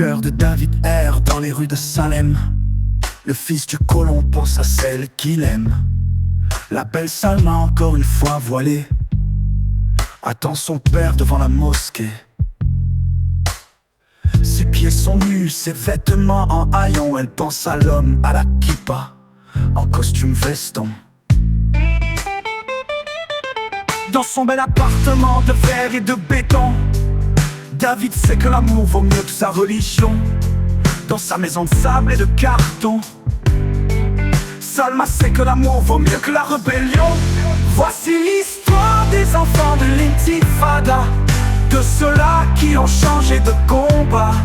cœur de David erre dans les rues de Salem. Le fils du colon pense à celle qu'il aime. La belle Salma, encore une fois voilée, attend son père devant la mosquée. Ses pieds sont nus, ses vêtements en haillons. Elle pense à l'homme à la kippa, en costume veston. Dans son bel appartement de verre et de béton, David sait que l'amour vaut mieux que sa religion. Dans sa maison de sable et de carton, Salma sait que l'amour vaut mieux que la rébellion. Voici l'histoire des enfants de l'intifada, de ceux-là qui ont changé de combat,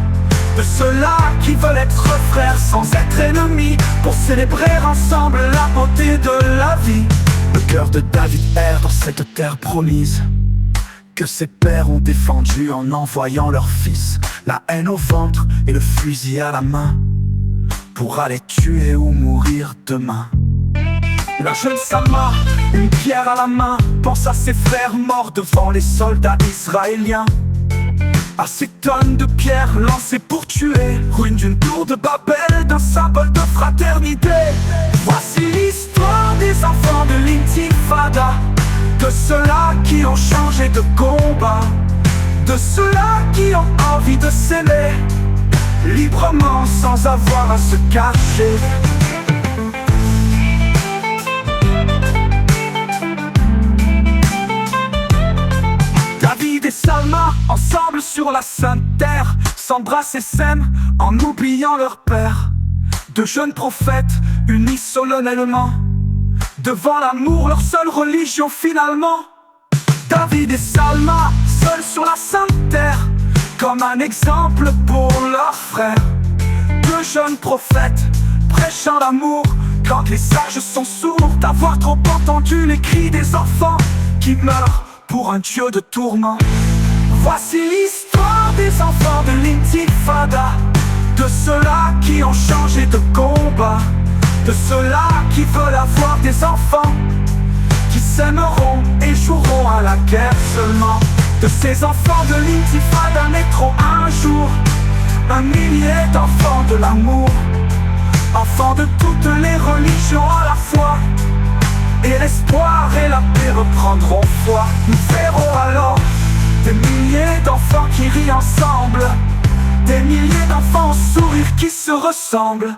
de ceux-là qui veulent être frères sans être ennemis, pour célébrer ensemble la beauté de la vie. Le cœur de David erre dans cette terre promise, que ses pères ont défendu en envoyant leur fils, la haine au ventre et le fusil à la main, pour aller tuer ou mourir demain. La jeune Salma, une pierre à la main, pense à ses frères morts devant les soldats israéliens, à ces tonnes de pierres lancées pour tuer, ruine d'une tour de Babel, d'un symbole de fraternité. Voici l'histoire des enfants de l'intifada, de ceux-là qui ont changé de combat, de ceux-là qui ont envie de s'aimer librement sans avoir à se cacher. David et Salma, ensemble sur la sainte terre, s'embrassent et s'aiment en oubliant leur père. De jeunes prophètes unis solennellement devant l'amour, leur seule religion finalement. David et Salma, seuls sur la sainte terre, comme un exemple pour leurs frères. Deux jeunes prophètes prêchant l'amour quand les sages sont sourds d'avoir trop entendu les cris des enfants qui meurent pour un dieu de tourment. Voici l'histoire des enfants de l'intifada, de ceux-là qui ont changé de combat, de ceux-là qui veulent avoir des enfants, qui s'aimeront et joueront à la guerre seulement. De ces enfants de l'intifada naîtront un jour un millier d'enfants de l'amour, enfants de toutes les religions à la fois, et l'espoir et la paix reprendront foi. Nous verrons alors des milliers d'enfants qui rient ensemble, des milliers d'enfants au sourire qui se ressemblent.